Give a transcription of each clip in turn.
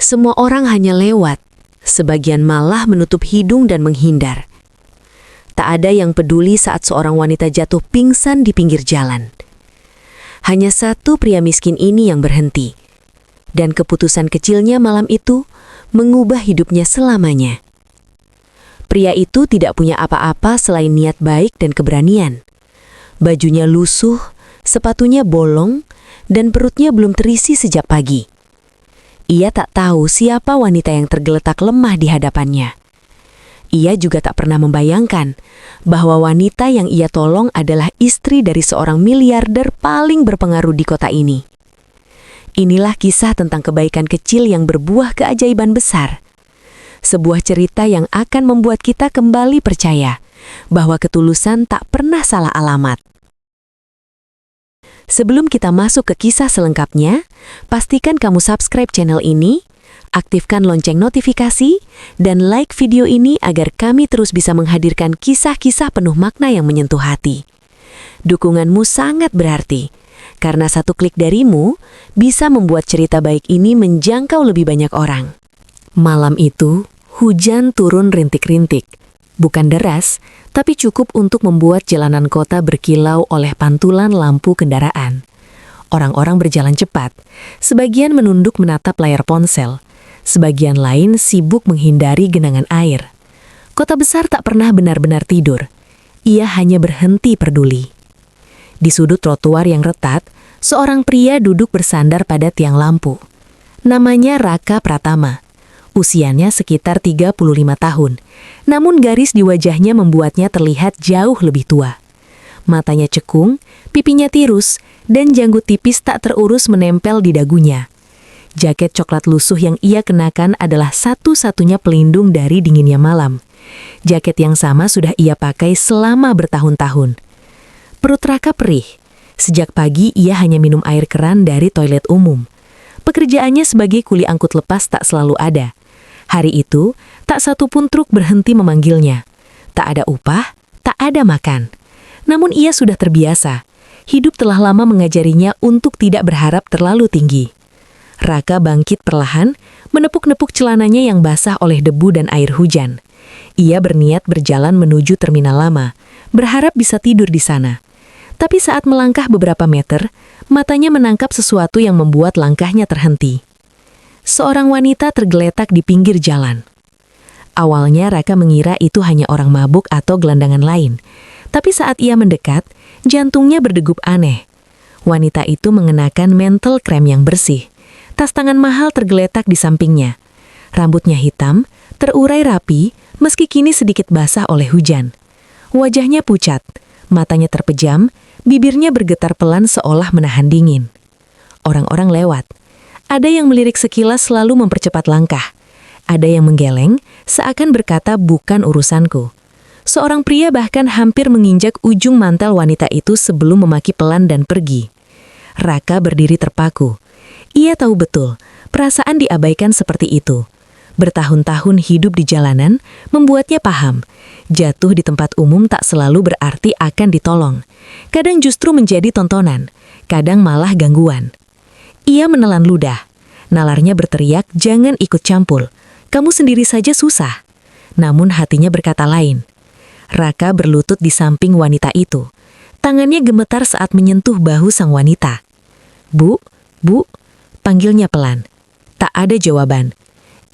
Semua orang hanya lewat, sebagian malah menutup hidung dan menghindar. Tak ada yang peduli saat seorang wanita jatuh pingsan di pinggir jalan. Hanya satu pria miskin ini yang berhenti. Dan keputusan kecilnya malam itu mengubah hidupnya selamanya. Pria itu tidak punya apa-apa selain niat baik dan keberanian. Bajunya lusuh, sepatunya bolong, dan perutnya belum terisi sejak pagi. Ia tak tahu siapa wanita yang tergeletak lemah di hadapannya. Ia juga tak pernah membayangkan bahwa wanita yang ia tolong adalah istri dari seorang miliarder paling berpengaruh di kota ini. Inilah kisah tentang kebaikan kecil yang berbuah keajaiban besar. Sebuah cerita yang akan membuat kita kembali percaya bahwa ketulusan tak pernah salah alamat. Sebelum kita masuk ke kisah selengkapnya, pastikan kamu subscribe channel ini, aktifkan lonceng notifikasi, dan like video ini agar kami terus bisa menghadirkan kisah-kisah penuh makna yang menyentuh hati. Dukunganmu sangat berarti, karena satu klik darimu bisa membuat cerita baik ini menjangkau lebih banyak orang. Malam itu, hujan turun rintik-rintik. Bukan deras, tapi cukup untuk membuat jalanan kota berkilau oleh pantulan lampu kendaraan. Orang-orang berjalan cepat, sebagian menunduk menatap layar ponsel, sebagian lain sibuk menghindari genangan air. Kota besar tak pernah benar-benar tidur. Ia hanya berhenti peduli. Di sudut trotoar yang retat, seorang pria duduk bersandar pada tiang lampu. Namanya Raka Pratama. Usianya sekitar 35 tahun, namun garis di wajahnya membuatnya terlihat jauh lebih tua. Matanya cekung, pipinya tirus, dan janggut tipis tak terurus menempel di dagunya. Jaket coklat lusuh yang ia kenakan adalah satu-satunya pelindung dari dinginnya malam. Jaket yang sama sudah ia pakai selama bertahun-tahun. Perut Raka perih. Sejak pagi ia hanya minum air keran dari toilet umum. Pekerjaannya sebagai kuli angkut lepas tak selalu ada. Hari itu, tak satu pun truk berhenti memanggilnya. Tak ada upah, tak ada makan. Namun ia sudah terbiasa. Hidup telah lama mengajarinya untuk tidak berharap terlalu tinggi. Raka bangkit perlahan, menepuk-nepuk celananya yang basah oleh debu dan air hujan. Ia berniat berjalan menuju terminal lama, berharap bisa tidur di sana. Tapi saat melangkah beberapa meter, matanya menangkap sesuatu yang membuat langkahnya terhenti. Seorang wanita tergeletak di pinggir jalan. Awalnya Raka mengira itu hanya orang mabuk atau gelandangan lain. Tapi saat ia mendekat, jantungnya berdegup aneh. Wanita itu mengenakan mental krem yang bersih. Tas tangan mahal tergeletak di sampingnya. Rambutnya hitam, terurai rapi, meski kini sedikit basah oleh hujan. Wajahnya pucat, matanya terpejam, bibirnya bergetar pelan seolah menahan dingin. Orang-orang lewat. Ada yang melirik sekilas lalu mempercepat langkah. Ada yang menggeleng, seakan berkata bukan urusanku. Seorang pria bahkan hampir menginjak ujung mantel wanita itu sebelum memaki pelan dan pergi. Raka berdiri terpaku. Ia tahu betul, perasaan diabaikan seperti itu. Bertahun-tahun hidup di jalanan membuatnya paham. Jatuh di tempat umum tak selalu berarti akan ditolong. Kadang justru menjadi tontonan, kadang malah gangguan. Ia menelan ludah. Nalarnya berteriak, jangan ikut campur. Kamu sendiri saja susah. Namun hatinya berkata lain. Raka berlutut di samping wanita itu. Tangannya gemetar saat menyentuh bahu sang wanita. Bu, bu, panggilnya pelan. Tak ada jawaban.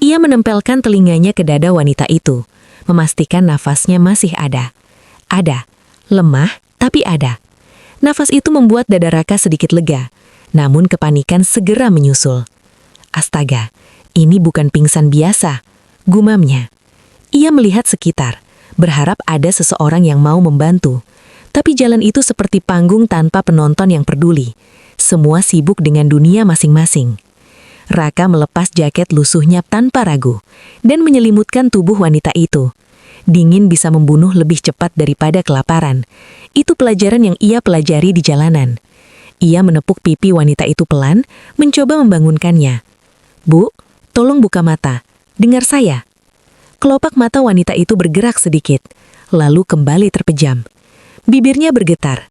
Ia menempelkan telinganya ke dada wanita itu, memastikan nafasnya masih ada. Ada, lemah, tapi ada. Nafas itu membuat dada Raka sedikit lega. Namun kepanikan segera menyusul. Astaga, ini bukan pingsan biasa, gumamnya. Ia melihat sekitar, berharap ada seseorang yang mau membantu. Tapi jalan itu seperti panggung tanpa penonton yang peduli. Semua sibuk dengan dunia masing-masing. Raka melepas jaket lusuhnya tanpa ragu, dan menyelimutkan tubuh wanita itu. Dingin bisa membunuh lebih cepat daripada kelaparan. Itu pelajaran yang ia pelajari di jalanan. Ia menepuk pipi wanita itu pelan, mencoba membangunkannya. Bu, tolong buka mata. Dengar saya. Kelopak mata wanita itu bergerak sedikit, lalu kembali terpejam. Bibirnya bergetar.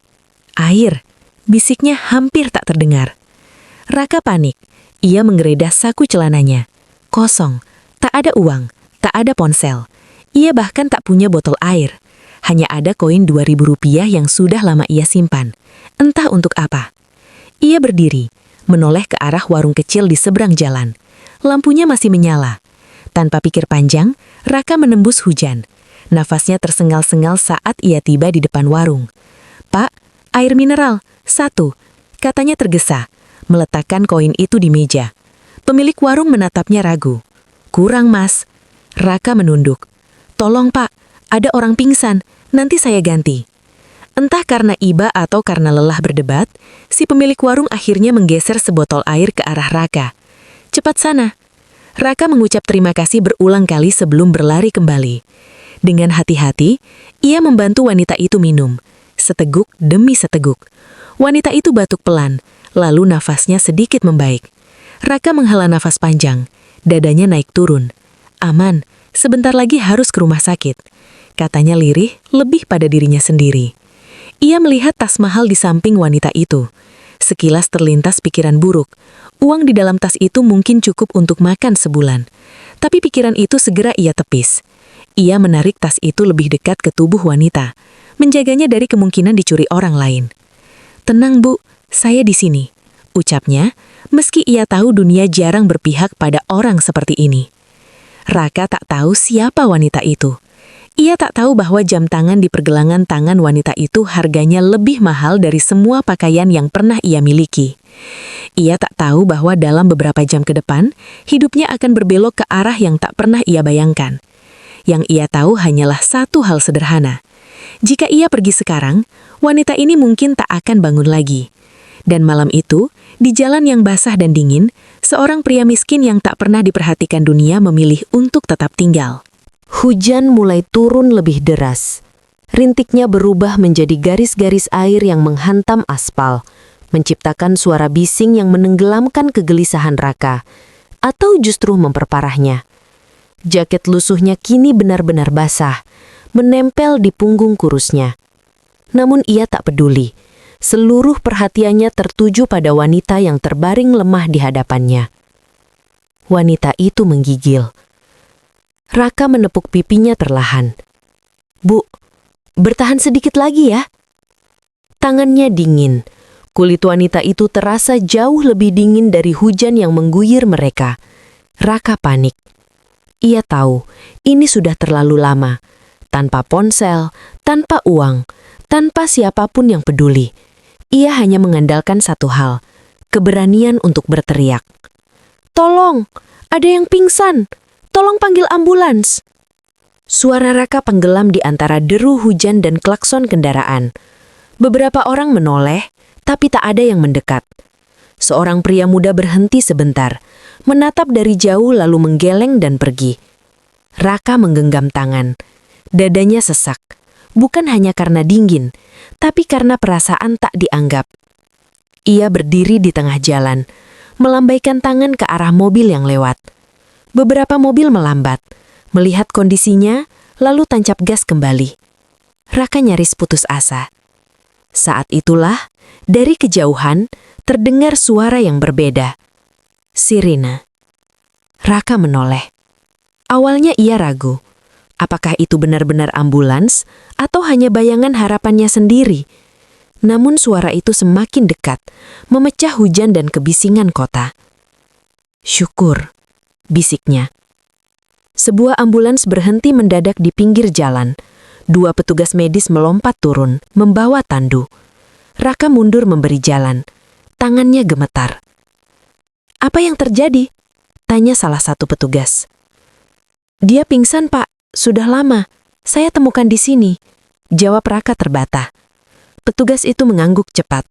Air, bisiknya hampir tak terdengar. Raka panik. Ia menggeledah saku celananya. Kosong, tak ada uang, tak ada ponsel. Ia bahkan tak punya botol air. Hanya ada koin Rp2.000 yang sudah lama ia simpan. Entah untuk apa. Ia berdiri, menoleh ke arah warung kecil di seberang jalan. Lampunya masih menyala. Tanpa pikir panjang, Raka menembus hujan. Nafasnya tersengal-sengal saat ia tiba di depan warung. "Pak, air mineral, 1," katanya tergesa, meletakkan koin itu di meja. Pemilik warung menatapnya ragu. "Kurang, Mas." Raka menunduk. "Tolong, Pak, ada orang pingsan, nanti saya ganti." Entah karena iba atau karena lelah berdebat, si pemilik warung akhirnya menggeser sebotol air ke arah Raka. "Cepat sana." Raka mengucap terima kasih berulang kali sebelum berlari kembali. Dengan hati-hati, ia membantu wanita itu minum, seteguk demi seteguk. Wanita itu batuk pelan, lalu nafasnya sedikit membaik. Raka menghela nafas panjang, dadanya naik turun. "Aman, sebentar lagi harus ke rumah sakit," katanya lirih, lebih pada dirinya sendiri. Ia melihat tas mahal di samping wanita itu. Sekilas terlintas pikiran buruk. Uang di dalam tas itu mungkin cukup untuk makan sebulan. Tapi pikiran itu segera ia tepis. Ia menarik tas itu lebih dekat ke tubuh wanita, menjaganya dari kemungkinan dicuri orang lain. "Tenang, Bu, saya di sini," ucapnya, meski ia tahu dunia jarang berpihak pada orang seperti ini. Raka tak tahu siapa wanita itu. Ia tak tahu bahwa jam tangan di pergelangan tangan wanita itu harganya lebih mahal dari semua pakaian yang pernah ia miliki. Ia tak tahu bahwa dalam beberapa jam ke depan, hidupnya akan berbelok ke arah yang tak pernah ia bayangkan. Yang ia tahu hanyalah satu hal sederhana. Jika ia pergi sekarang, wanita ini mungkin tak akan bangun lagi. Dan malam itu, di jalan yang basah dan dingin, seorang pria miskin yang tak pernah diperhatikan dunia memilih untuk tetap tinggal. Hujan mulai turun lebih deras. Rintiknya berubah menjadi garis-garis air yang menghantam aspal, menciptakan suara bising yang menenggelamkan kegelisahan Raka, atau justru memperparahnya. Jaket lusuhnya kini benar-benar basah, menempel di punggung kurusnya. Namun ia tak peduli. Seluruh perhatiannya tertuju pada wanita yang terbaring lemah di hadapannya. Wanita itu menggigil. Raka menepuk pipinya perlahan. "Bu, bertahan sedikit lagi ya." Tangannya dingin. Kulit wanita itu terasa jauh lebih dingin dari hujan yang mengguyur mereka. Raka panik. Ia tahu, ini sudah terlalu lama. Tanpa ponsel, tanpa uang, tanpa siapapun yang peduli. Ia hanya mengandalkan satu hal, keberanian untuk berteriak. "Tolong, ada yang pingsan! Tolong panggil ambulans!" Suara Raka penggelam di antara deru hujan dan klakson kendaraan. Beberapa orang menoleh, tapi tak ada yang mendekat. Seorang pria muda berhenti sebentar, menatap dari jauh lalu menggeleng dan pergi. Raka menggenggam tangan. Dadanya sesak, bukan hanya karena dingin, tapi karena perasaan tak dianggap. Ia berdiri di tengah jalan, melambaikan tangan ke arah mobil yang lewat. Beberapa mobil melambat, melihat kondisinya, lalu tancap gas kembali. Raka nyaris putus asa. Saat itulah, dari kejauhan, terdengar suara yang berbeda. Sirine. Raka menoleh. Awalnya ia ragu. Apakah itu benar-benar ambulans, atau hanya bayangan harapannya sendiri? Namun suara itu semakin dekat, memecah hujan dan kebisingan kota. "Syukur," bisiknya. Sebuah ambulans berhenti mendadak di pinggir jalan. 2 petugas medis melompat turun, membawa tandu. Raka mundur memberi jalan. Tangannya gemetar. "Apa yang terjadi?" tanya salah satu petugas. "Dia pingsan, Pak. Sudah lama. Saya temukan di sini," jawab Raka terbata. Petugas itu mengangguk cepat.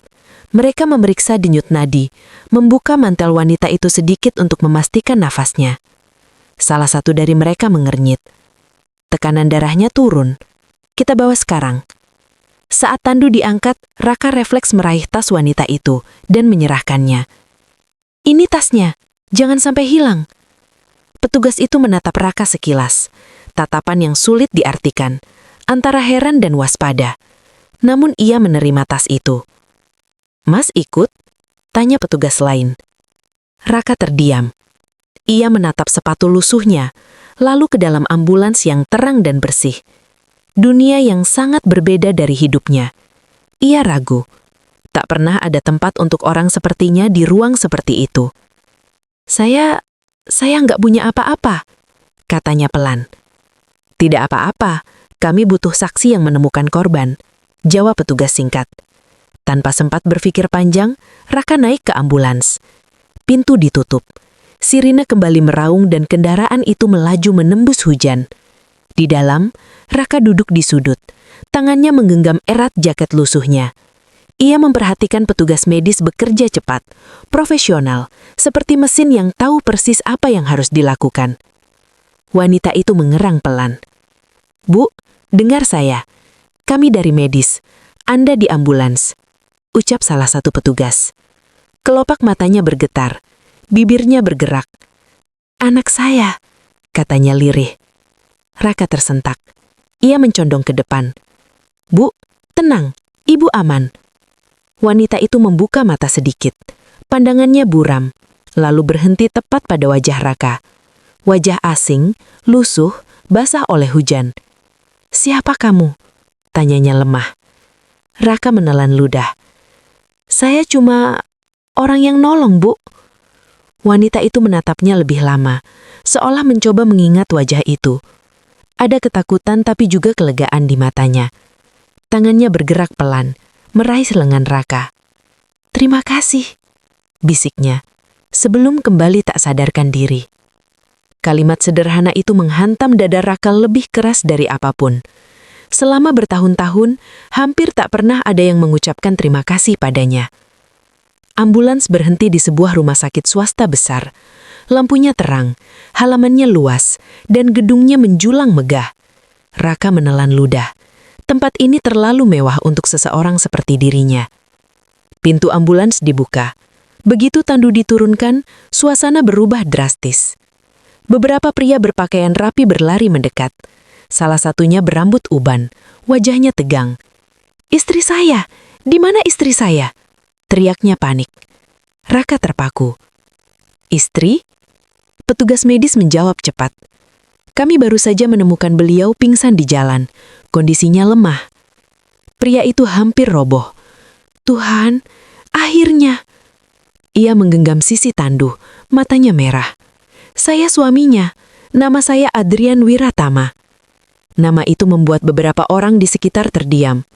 Mereka memeriksa denyut nadi, membuka mantel wanita itu sedikit untuk memastikan nafasnya. Salah satu dari mereka mengernyit. Tekanan darahnya turun. "Kita bawa sekarang." Saat tandu diangkat, Raka refleks meraih tas wanita itu dan menyerahkannya. "Ini tasnya, jangan sampai hilang." Petugas itu menatap Raka sekilas, tatapan yang sulit diartikan, antara heran dan waspada. Namun ia menerima tas itu. "Mas ikut?" tanya petugas lain. Raka terdiam. Ia menatap sepatu lusuhnya, lalu ke dalam ambulans yang terang dan bersih. Dunia yang sangat berbeda dari hidupnya. Ia ragu. Tak pernah ada tempat untuk orang sepertinya di ruang seperti itu. Saya nggak punya apa-apa, katanya pelan. Tidak apa-apa, kami butuh saksi yang menemukan korban, jawab petugas singkat. Tanpa sempat berpikir panjang, Raka naik ke ambulans. Pintu ditutup. Sirine kembali meraung dan kendaraan itu melaju menembus hujan. Di dalam, Raka duduk di sudut. Tangannya menggenggam erat jaket lusuhnya. Ia memperhatikan petugas medis bekerja cepat, profesional, seperti mesin yang tahu persis apa yang harus dilakukan. Wanita itu mengerang pelan. "Bu, dengar saya. Kami dari medis. Anda di ambulans," ucap salah satu petugas. Kelopak matanya bergetar. Bibirnya bergerak. "Anak saya," katanya lirih. Raka tersentak. Ia mencondong ke depan. "Bu, tenang, ibu aman." Wanita itu membuka mata sedikit. Pandangannya buram, lalu berhenti tepat pada wajah Raka. Wajah asing, lusuh, basah oleh hujan. "Siapa kamu?" tanyanya lemah. Raka menelan ludah. "Saya cuma orang yang nolong, Bu." Wanita itu menatapnya lebih lama, seolah mencoba mengingat wajah itu. Ada ketakutan tapi juga kelegaan di matanya. Tangannya bergerak pelan, meraih lengan Raka. "Terima kasih," bisiknya, sebelum kembali tak sadarkan diri. Kalimat sederhana itu menghantam dada Raka lebih keras dari apapun. Selama bertahun-tahun, hampir tak pernah ada yang mengucapkan terima kasih padanya. Ambulans berhenti di sebuah rumah sakit swasta besar. Lampunya terang, halamannya luas, dan gedungnya menjulang megah. Raka menelan ludah. Tempat ini terlalu mewah untuk seseorang seperti dirinya. Pintu ambulans dibuka. Begitu tandu diturunkan, suasana berubah drastis. Beberapa pria berpakaian rapi berlari mendekat. Salah satunya berambut uban, wajahnya tegang. "Istri saya! Di mana istri saya?" teriaknya panik. Raka terpaku. "Istri?" Petugas medis menjawab cepat. "Kami baru saja menemukan beliau pingsan di jalan. Kondisinya lemah." Pria itu hampir roboh. "Tuhan, akhirnya!" Ia menggenggam sisi tandu, matanya merah. "Saya suaminya. Nama saya Adrian Wiratama." Nama itu membuat beberapa orang di sekitar terdiam.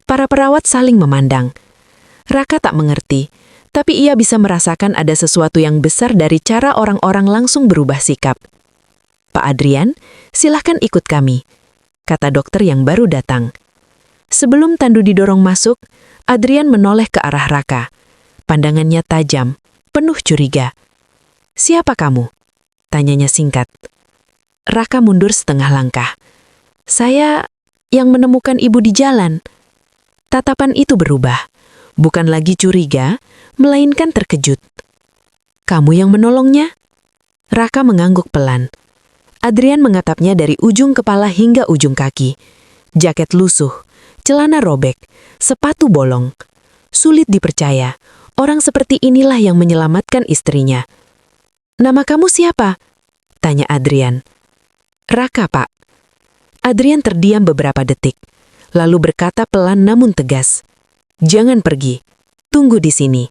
Para perawat saling memandang. Raka tak mengerti, tapi ia bisa merasakan ada sesuatu yang besar dari cara orang-orang langsung berubah sikap. "Pak Adrian, silahkan ikut kami," kata dokter yang baru datang. Sebelum tandu didorong masuk, Adrian menoleh ke arah Raka. Pandangannya tajam, penuh curiga. "Siapa kamu?" tanyanya singkat. Raka mundur setengah langkah. "Saya yang menemukan ibu di jalan." Tatapan itu berubah. Bukan lagi curiga, melainkan terkejut. "Kamu yang menolongnya?" Raka mengangguk pelan. Adrian mengatapnya dari ujung kepala hingga ujung kaki. Jaket lusuh, celana robek, sepatu bolong. Sulit dipercaya, orang seperti inilah yang menyelamatkan istrinya. "Nama kamu siapa?" tanya Adrian. "Raka, Pak." Adrian terdiam beberapa detik, lalu berkata pelan namun tegas, "Jangan pergi, tunggu di sini."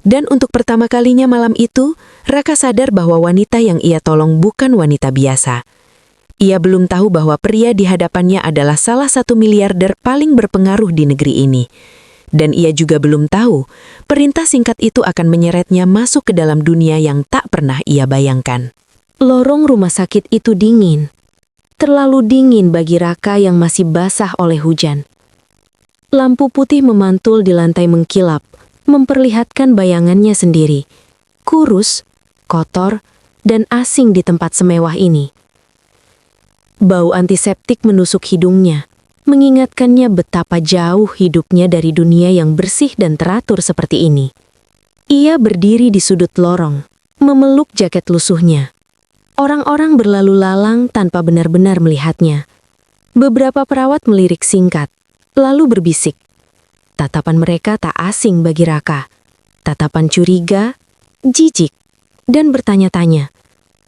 Dan untuk pertama kalinya malam itu, Raka sadar bahwa wanita yang ia tolong bukan wanita biasa. Ia belum tahu bahwa pria di hadapannya adalah salah satu miliarder paling berpengaruh di negeri ini. Dan ia juga belum tahu, perintah singkat itu akan menyeretnya masuk ke dalam dunia yang tak pernah ia bayangkan. Lorong rumah sakit itu dingin. Terlalu dingin bagi Raka yang masih basah oleh hujan. Lampu putih memantul di lantai mengkilap, memperlihatkan bayangannya sendiri. Kurus, kotor, dan asing di tempat semewah ini. Bau antiseptik menusuk hidungnya, mengingatkannya betapa jauh hidupnya dari dunia yang bersih dan teratur seperti ini. Ia berdiri di sudut lorong, memeluk jaket lusuhnya. Orang-orang berlalu lalang tanpa benar-benar melihatnya. Beberapa perawat melirik singkat, lalu berbisik. Tatapan mereka tak asing bagi Raka. Tatapan curiga, jijik, dan bertanya-tanya.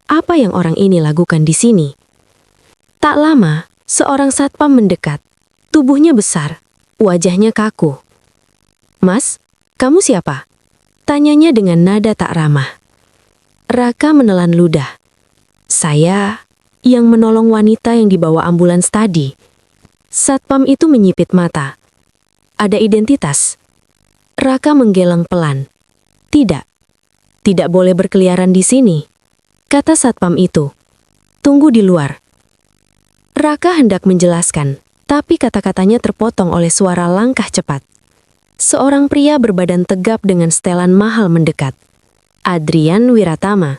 apa yang orang ini lakukan di sini. Tak lama, seorang satpam mendekat. Tubuhnya besar, wajahnya kaku. "Mas, kamu siapa?" tanyanya dengan nada tak ramah. Raka menelan ludah. "Saya yang menolong wanita yang dibawa ambulans tadi." Satpam itu menyipit mata. "Ada identitas?" Raka menggeleng pelan. "Tidak. Tidak boleh berkeliaran di sini," kata satpam itu. "Tunggu di luar." Raka hendak menjelaskan, tapi kata-katanya terpotong oleh suara langkah cepat. Seorang pria berbadan tegap dengan setelan mahal mendekat. Adrian Wiratama.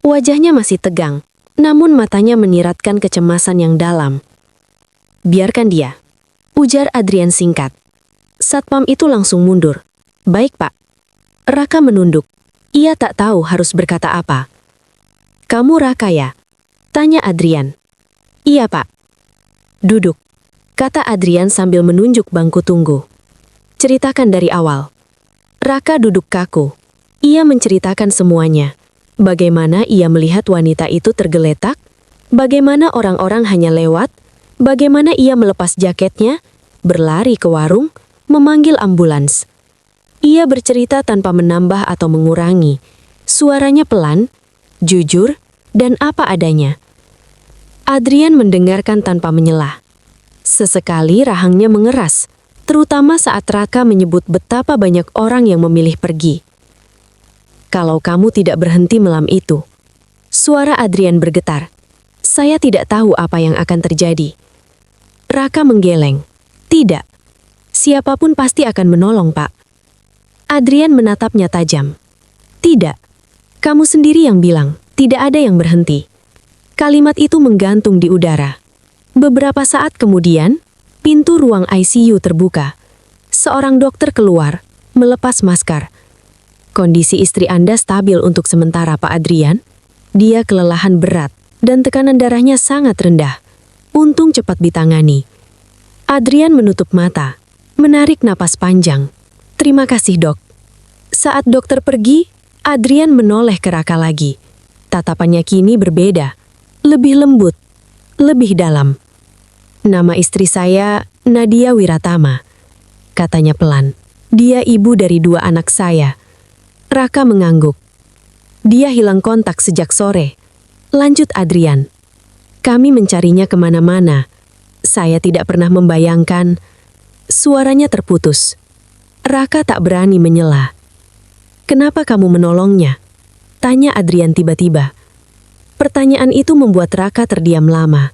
Wajahnya masih tegang, namun matanya menyiratkan kecemasan yang dalam. "Biarkan dia," ujar Adrian singkat. Satpam itu langsung mundur. "Baik, Pak." Raka menunduk. Ia tak tahu harus berkata apa. "Kamu Raka ya?" tanya Adrian. "Iya, Pak." "Duduk," kata Adrian sambil menunjuk bangku tunggu. "Ceritakan dari awal." Raka duduk kaku. Ia menceritakan semuanya. Bagaimana ia melihat wanita itu tergeletak, bagaimana orang-orang hanya lewat, bagaimana ia melepas jaketnya, berlari ke warung, memanggil ambulans. Ia bercerita tanpa menambah atau mengurangi. Suaranya pelan, jujur, dan apa adanya. Adrian mendengarkan tanpa menyelah. Sesekali rahangnya mengeras, terutama saat Raka menyebut betapa banyak orang yang memilih pergi. "Kalau kamu tidak berhenti malam itu." Suara Adrian bergetar. "Saya tidak tahu apa yang akan terjadi." Raka menggeleng. "Tidak. Siapapun pasti akan menolong, Pak." Adrian menatapnya tajam. "Tidak. Kamu sendiri yang bilang, tidak ada yang berhenti." Kalimat itu menggantung di udara. Beberapa saat kemudian, pintu ruang ICU terbuka. Seorang dokter keluar, melepas masker. "Kondisi istri Anda stabil untuk sementara, Pak Adrian. Dia kelelahan berat dan tekanan darahnya sangat rendah. Untung cepat ditangani." Adrian menutup mata, menarik napas panjang. "Terima kasih, Dok." Saat dokter pergi, Adrian menoleh ke Raka lagi. Tatapannya kini berbeda, lebih lembut, lebih dalam. "Nama istri saya Nadia Wiratama," katanya pelan. "Dia ibu dari 2 anak saya." Raka mengangguk. "Dia hilang kontak sejak sore," lanjut Adrian. "Kami mencarinya kemana-mana. Saya tidak pernah membayangkan." Suaranya terputus. Raka tak berani menyela. "Kenapa kamu menolongnya?" tanya Adrian tiba-tiba. Pertanyaan itu membuat Raka terdiam lama.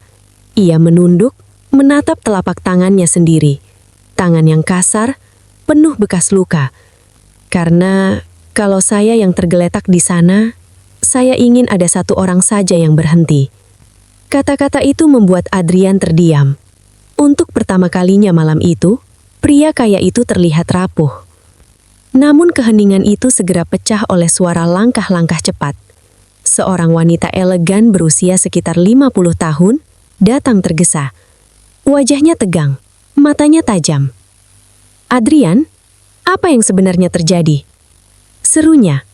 Ia menunduk, menatap telapak tangannya sendiri. Tangan yang kasar, penuh bekas luka. "Karena kalau saya yang tergeletak di sana, saya ingin ada 1 orang saja yang berhenti." Kata-kata itu membuat Adrian terdiam. Untuk pertama kalinya malam itu, pria kaya itu terlihat rapuh. Namun keheningan itu segera pecah oleh suara langkah-langkah cepat. Seorang wanita elegan berusia sekitar 50 tahun, datang tergesa. Wajahnya tegang, matanya tajam. "Adrian, apa yang sebenarnya terjadi?" serunya.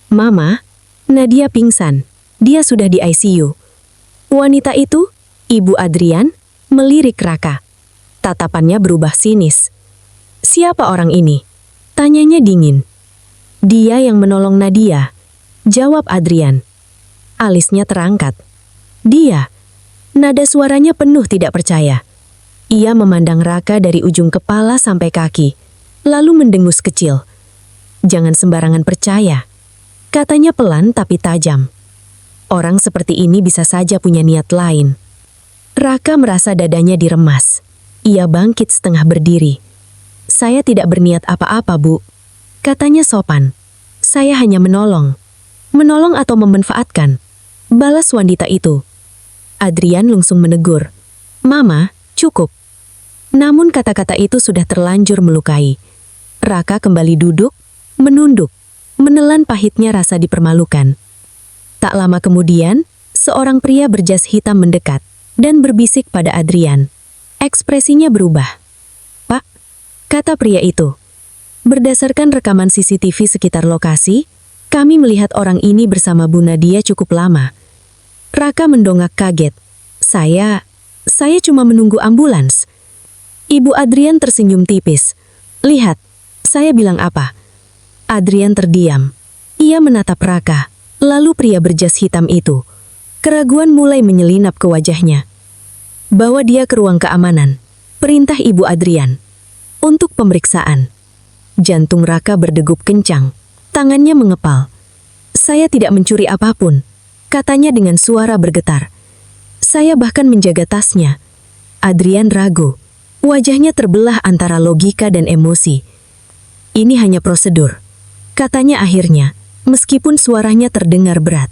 "Mama, Nadia pingsan. Dia sudah di ICU." Wanita itu, ibu Adrian, melirik Raka. Tatapannya berubah sinis. "Siapa orang ini?" tanyanya dingin. "Dia yang menolong Nadia," jawab Adrian. Alisnya terangkat. "Dia?" Nada suaranya penuh tidak percaya. Ia memandang Raka dari ujung kepala sampai kaki, lalu mendengus kecil. "Jangan sembarangan percaya," katanya pelan tapi tajam. "Orang seperti ini bisa saja punya niat lain." Raka merasa dadanya diremas. Ia bangkit setengah berdiri. "Saya tidak berniat apa-apa, Bu," katanya sopan. "Saya hanya menolong." "Menolong atau memanfaatkan?" balas wanita itu. Adrian langsung menegur. "Mama, cukup." Namun kata-kata itu sudah terlanjur melukai. Raka kembali duduk, menunduk, menelan pahitnya rasa dipermalukan. Tak lama kemudian, seorang pria berjas hitam mendekat dan berbisik pada Adrian. Ekspresinya berubah. kata pria itu. Berdasarkan rekaman CCTV sekitar lokasi, Kami melihat orang ini bersama Bu Nadia cukup lama. Raka mendongak kaget. Saya cuma menunggu ambulans. Ibu Adrian tersenyum tipis. Lihat, saya bilang apa? Adrian terdiam. Ia menatap Raka, lalu pria berjas hitam itu. Keraguan mulai menyelinap ke wajahnya. Bawa dia ke ruang keamanan. Perintah Ibu Adrian. Untuk pemeriksaan. Jantung Raka berdegup kencang. Tangannya mengepal. Saya tidak mencuri apapun, katanya dengan suara bergetar. Saya bahkan menjaga tasnya. Adrian ragu. Wajahnya terbelah antara logika dan emosi. Ini hanya prosedur, katanya akhirnya, meskipun suaranya terdengar berat.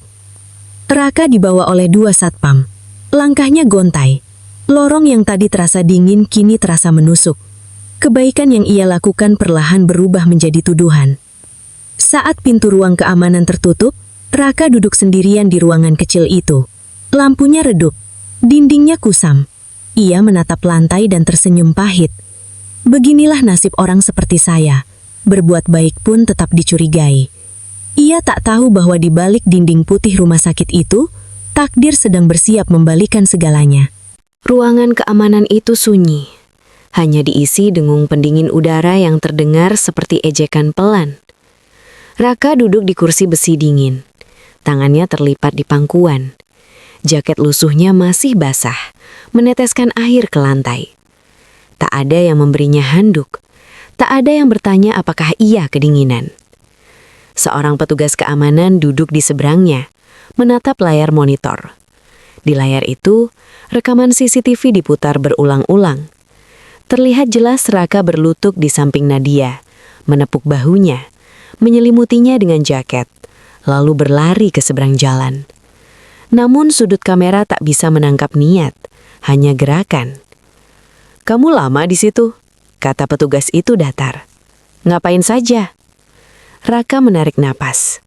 Raka dibawa oleh 2 satpam. Langkahnya gontai. Lorong yang tadi terasa dingin kini terasa menusuk. Kebaikan yang ia lakukan perlahan berubah menjadi tuduhan. Saat pintu ruang keamanan tertutup, Raka duduk sendirian di ruangan kecil itu. Lampunya redup, dindingnya kusam. Ia menatap lantai dan tersenyum pahit. Beginilah nasib orang seperti saya. Berbuat baik pun tetap dicurigai. Ia tak tahu bahwa di balik dinding putih rumah sakit itu, takdir sedang bersiap membalikan segalanya. Ruangan keamanan itu sunyi. Hanya diisi dengung pendingin udara yang terdengar seperti ejekan pelan. Raka duduk di kursi besi dingin. Tangannya terlipat di pangkuan. Jaket lusuhnya masih basah, meneteskan air ke lantai. Tak ada yang memberinya handuk. Tak ada yang bertanya apakah ia kedinginan. Seorang petugas keamanan duduk di seberangnya, menatap layar monitor. Di layar itu, rekaman CCTV diputar berulang-ulang. Terlihat jelas Raka berlutut di samping Nadia, menepuk bahunya, menyelimutinya dengan jaket, lalu berlari ke seberang jalan. Namun sudut kamera tak bisa menangkap niat, hanya gerakan. "Kamu lama di situ?" kata petugas itu datar. "Ngapain saja?" Raka menarik napas.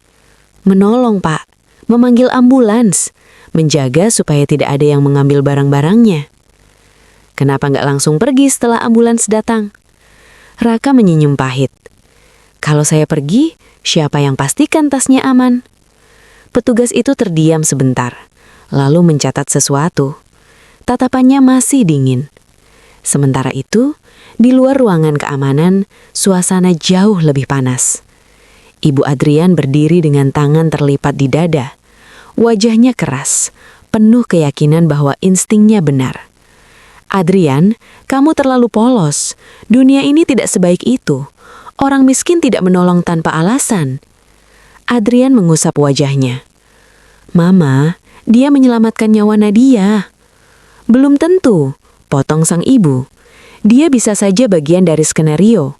"Menolong, Pak. Memanggil ambulans. Menjaga supaya tidak ada yang mengambil barang-barangnya." "Kenapa nggak langsung pergi setelah ambulans datang?" Raka menyenyum pahit. "Kalau saya pergi, siapa yang pastikan tasnya aman?" Petugas itu terdiam sebentar, lalu mencatat sesuatu. Tatapannya masih dingin. Sementara itu, di luar ruangan keamanan, suasana jauh lebih panas. Ibu Adrian berdiri dengan tangan terlipat di dada. Wajahnya keras, penuh keyakinan bahwa instingnya benar. "Adrian, kamu terlalu polos. Dunia ini tidak sebaik itu. Orang miskin tidak menolong tanpa alasan." Adrian mengusap wajahnya. "Mama, dia menyelamatkan nyawa Nadia." "Belum tentu," potong sang ibu. "Dia bisa saja bagian dari skenario.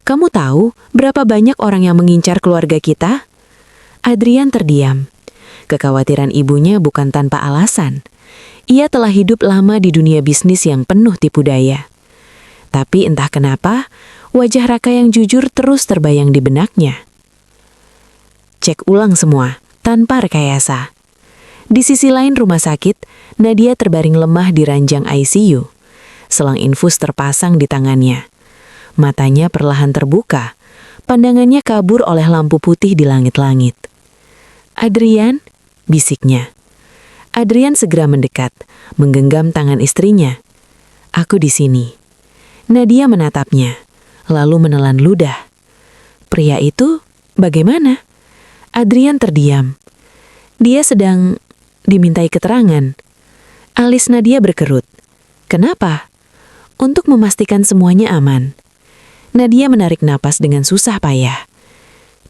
Kamu tahu berapa banyak orang yang mengincar keluarga kita?" Adrian terdiam. Kekhawatiran ibunya bukan tanpa alasan. Ia telah hidup lama di dunia bisnis yang penuh tipu daya. Tapi entah kenapa, wajah Raka yang jujur terus terbayang di benaknya. Cek ulang semua, tanpa rekayasa. Di sisi lain rumah sakit, Nadia terbaring lemah di ranjang ICU. Selang infus terpasang di tangannya. Matanya perlahan terbuka, pandangannya kabur oleh lampu putih di langit-langit. "Adrian," bisiknya. Adrian segera mendekat, menggenggam tangan istrinya. "Aku di sini." Nadia menatapnya, lalu menelan ludah. "Pria itu bagaimana?" Adrian terdiam. Dia sedang dimintai keterangan. Alis Nadia berkerut. "Kenapa?" "Untuk memastikan semuanya aman." Nadia menarik napas dengan susah payah.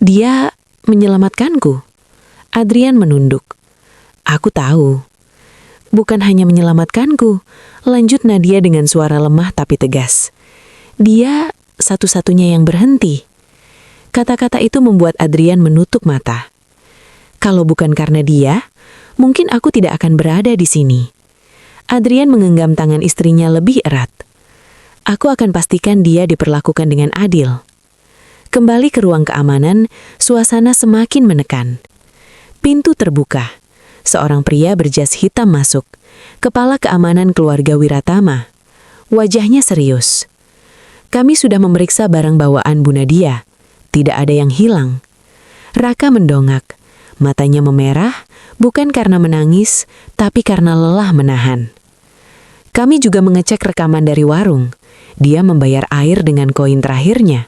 "Dia menyelamatkanku." Adrian menunduk. "Aku tahu." "Bukan hanya menyelamatkanku," lanjut Nadia dengan suara lemah tapi tegas. "Dia satu-satunya yang berhenti." Kata-kata itu membuat Adrian menutup mata. "Kalau bukan karena dia, mungkin aku tidak akan berada di sini." Adrian menggenggam tangan istrinya lebih erat. "Aku akan pastikan dia diperlakukan dengan adil." Kembali ke ruang keamanan, suasana semakin menekan. Pintu terbuka. Seorang pria berjas hitam masuk. Kepala keamanan keluarga Wiratama. Wajahnya serius. "Kami sudah memeriksa barang bawaan Bu Nadia. Tidak ada yang hilang." Raka mendongak. Matanya memerah, bukan karena menangis, tapi karena lelah menahan. Kami juga mengecek rekaman dari warung. Dia membayar air dengan koin terakhirnya.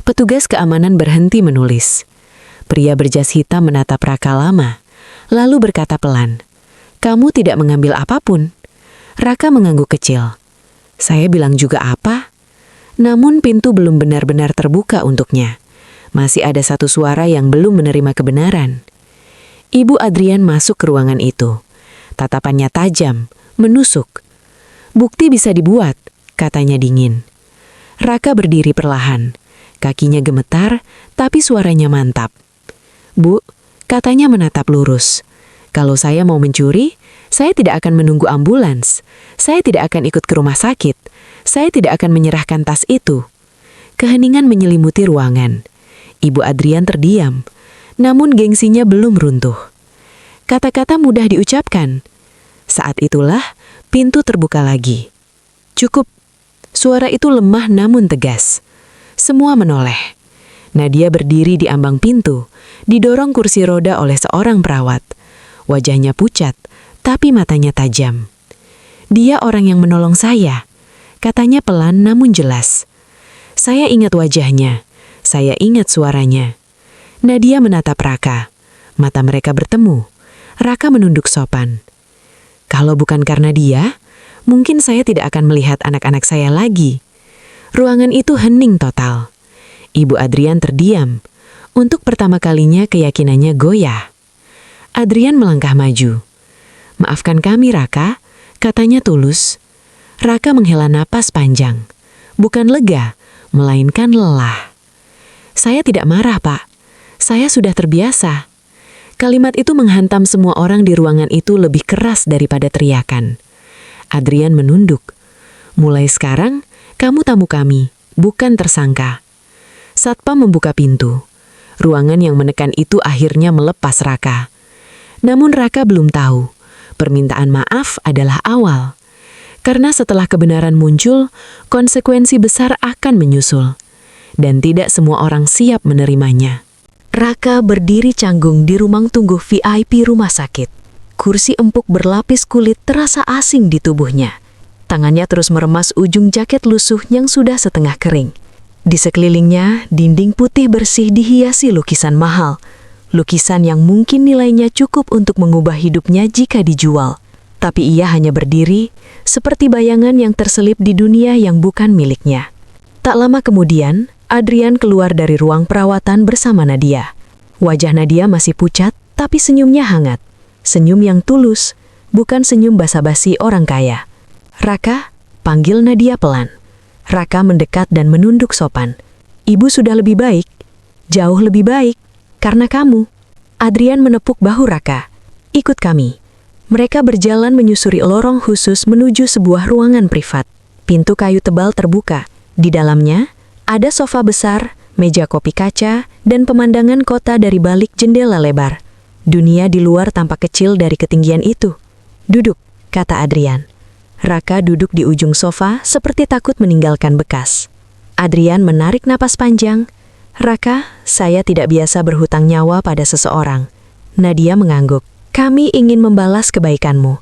Petugas keamanan berhenti menulis. Pria berjas hitam menatap Raka lama, lalu berkata pelan, "Kamu tidak mengambil apapun." Raka mengangguk kecil. Saya bilang juga apa? Namun pintu belum benar-benar terbuka untuknya. Masih ada satu suara yang belum menerima kebenaran. Ibu Adrian masuk ke ruangan itu. Tatapannya tajam, menusuk. "Bukti bisa dibuat," katanya dingin. Raka berdiri perlahan. Kakinya gemetar, tapi suaranya mantap. "Bu," katanya menatap lurus. "Kalau saya mau mencuri, saya tidak akan menunggu ambulans. Saya tidak akan ikut ke rumah sakit. Saya tidak akan menyerahkan tas itu." Keheningan menyelimuti ruangan. Ibu Adrian terdiam, namun gengsinya belum runtuh. Kata-kata mudah diucapkan. Saat itulah pintu terbuka lagi. "Cukup." Suara itu lemah namun tegas. Semua menoleh. Nadia berdiri di ambang pintu, didorong kursi roda oleh seorang perawat. Wajahnya pucat, tapi matanya tajam. "Dia orang yang menolong saya," katanya pelan namun jelas. "Saya ingat wajahnya. Saya ingat suaranya." Nadia menatap Raka. Mata mereka bertemu. Raka menunduk sopan. "Kalau bukan karena dia, mungkin saya tidak akan melihat anak-anak saya lagi." Ruangan itu hening total. Ibu Adrian terdiam. Untuk pertama kalinya keyakinannya goyah. Adrian melangkah maju. "Maafkan kami, Raka," katanya tulus. Raka menghela napas panjang. Bukan lega, melainkan lelah. "Saya tidak marah, Pak. Saya sudah terbiasa." Kalimat itu menghantam semua orang di ruangan itu lebih keras daripada teriakan. Adrian menunduk. "Mulai sekarang, kamu tamu kami, bukan tersangka." Satpam membuka pintu. Ruangan yang menekan itu akhirnya melepas Raka. Namun Raka belum tahu, permintaan maaf adalah awal. Karena setelah kebenaran muncul, konsekuensi besar akan menyusul. Dan tidak semua orang siap menerimanya. Raka berdiri canggung di ruang tunggu VIP rumah sakit. Kursi empuk berlapis kulit terasa asing di tubuhnya. Tangannya terus meremas ujung jaket lusuh yang sudah setengah kering. Di sekelilingnya, dinding putih bersih dihiasi lukisan mahal. Lukisan yang mungkin nilainya cukup untuk mengubah hidupnya jika dijual. Tapi ia hanya berdiri, seperti bayangan yang terselip di dunia yang bukan miliknya. Tak lama kemudian, Adrian keluar dari ruang perawatan bersama Nadia. Wajah Nadia masih pucat, tapi senyumnya hangat. Senyum yang tulus, bukan senyum basa-basi orang kaya. "Raka," panggil Nadia pelan. Raka mendekat dan menunduk sopan. "Ibu sudah lebih baik, jauh lebih baik, karena kamu." Adrian menepuk bahu Raka. "Ikut kami." Mereka berjalan menyusuri lorong khusus menuju sebuah ruangan privat. Pintu kayu tebal terbuka. Di dalamnya, ada sofa besar, meja kopi kaca, dan pemandangan kota dari balik jendela lebar. Dunia di luar tampak kecil dari ketinggian itu. "Duduk," kata Adrian. Raka duduk di ujung sofa seperti takut meninggalkan bekas. Adrian menarik napas panjang. "Raka, saya tidak biasa berhutang nyawa pada seseorang." Nadia mengangguk. "Kami ingin membalas kebaikanmu."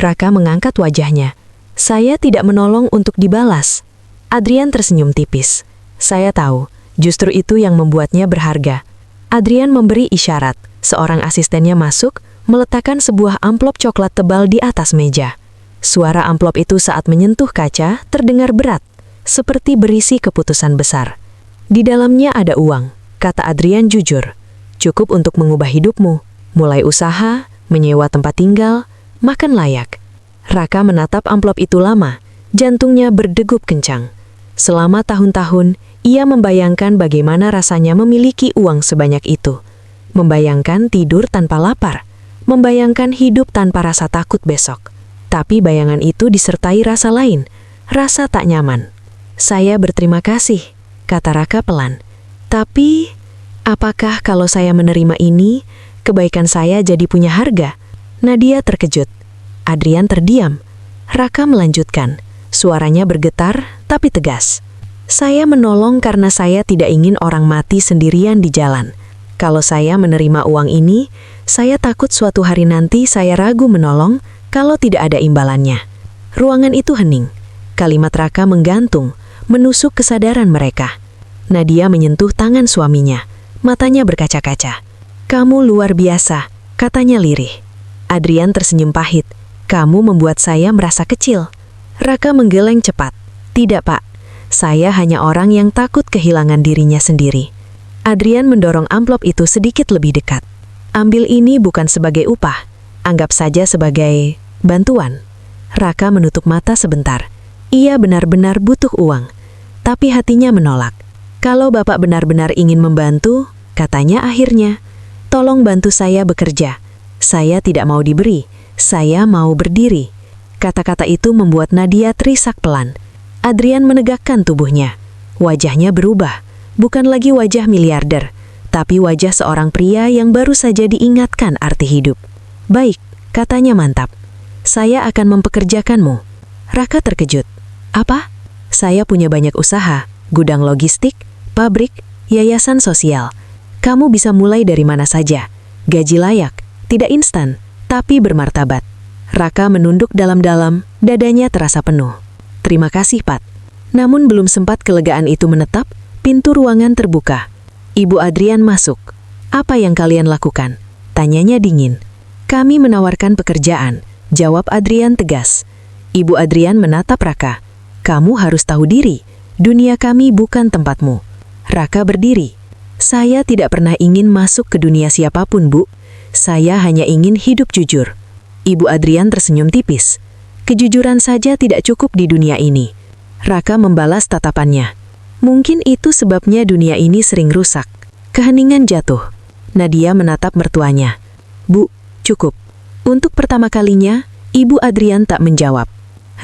Raka mengangkat wajahnya. "Saya tidak menolong untuk dibalas." Adrian tersenyum tipis. "Saya tahu, justru itu yang membuatnya berharga." Adrian memberi isyarat. Seorang asistennya masuk, meletakkan sebuah amplop coklat tebal di atas meja. Suara amplop itu saat menyentuh kaca terdengar berat, seperti berisi keputusan besar. "Di dalamnya ada uang," kata Adrian jujur. "Cukup untuk mengubah hidupmu, mulai usaha, menyewa tempat tinggal, makan layak." Raka menatap amplop itu lama, jantungnya berdegup kencang. Selama tahun-tahun, ia membayangkan bagaimana rasanya memiliki uang sebanyak itu. Membayangkan tidur tanpa lapar, membayangkan hidup tanpa rasa takut besok. Tapi bayangan itu disertai rasa lain, rasa tak nyaman. "Saya berterima kasih," kata Raka pelan. "Tapi, apakah kalau saya menerima ini, kebaikan saya jadi punya harga?" Nadia terkejut. Adrian terdiam. Raka melanjutkan. Suaranya bergetar, tapi tegas. "Saya menolong karena saya tidak ingin orang mati sendirian di jalan. Kalau saya menerima uang ini, saya takut suatu hari nanti saya ragu menolong kalau tidak ada imbalannya. Ruangan itu hening. Kalimat Raka menggantung, menusuk kesadaran mereka. Nadia menyentuh tangan suaminya. Matanya berkaca-kaca. "Kamu luar biasa," katanya lirih. Adrian tersenyum pahit. "Kamu membuat saya merasa kecil." Raka menggeleng cepat. "Tidak, Pak. Saya hanya orang yang takut kehilangan dirinya sendiri." Adrian mendorong amplop itu sedikit lebih dekat. "Ambil ini bukan sebagai upah. Anggap saja sebagai bantuan." Raka menutup mata sebentar. Ia benar-benar butuh uang. Tapi hatinya menolak. "Kalau Bapak benar-benar ingin membantu," katanya akhirnya, "tolong bantu saya bekerja. Saya tidak mau diberi, saya mau berdiri." Kata-kata itu membuat Nadia terisak pelan. Adrian menegakkan tubuhnya. Wajahnya berubah. Bukan lagi wajah miliarder, tapi wajah seorang pria yang baru saja diingatkan arti hidup. "Baik," katanya mantap. "Saya akan mempekerjakanmu." Raka terkejut. "Apa?" "Saya punya banyak usaha, gudang logistik, pabrik, yayasan sosial. Kamu bisa mulai dari mana saja. Gaji layak, tidak instan, tapi bermartabat." Raka menunduk dalam-dalam, dadanya terasa penuh. "Terima kasih, Pat." Namun belum sempat kelegaan itu menetap, pintu ruangan terbuka. Ibu Adrian masuk. "Apa yang kalian lakukan?" tanyanya dingin. "Kami menawarkan pekerjaan," jawab Adrian tegas. Ibu Adrian menatap Raka. "Kamu harus tahu diri, dunia kami bukan tempatmu." Raka berdiri. "Saya tidak pernah ingin masuk ke dunia siapapun, Bu. Saya hanya ingin hidup jujur." Ibu Adrian tersenyum tipis. "Kejujuran saja tidak cukup di dunia ini." Raka membalas tatapannya. "Mungkin itu sebabnya dunia ini sering rusak." Keheningan jatuh. Nadia menatap mertuanya. "Bu, cukup." Untuk pertama kalinya, Ibu Adrian tak menjawab.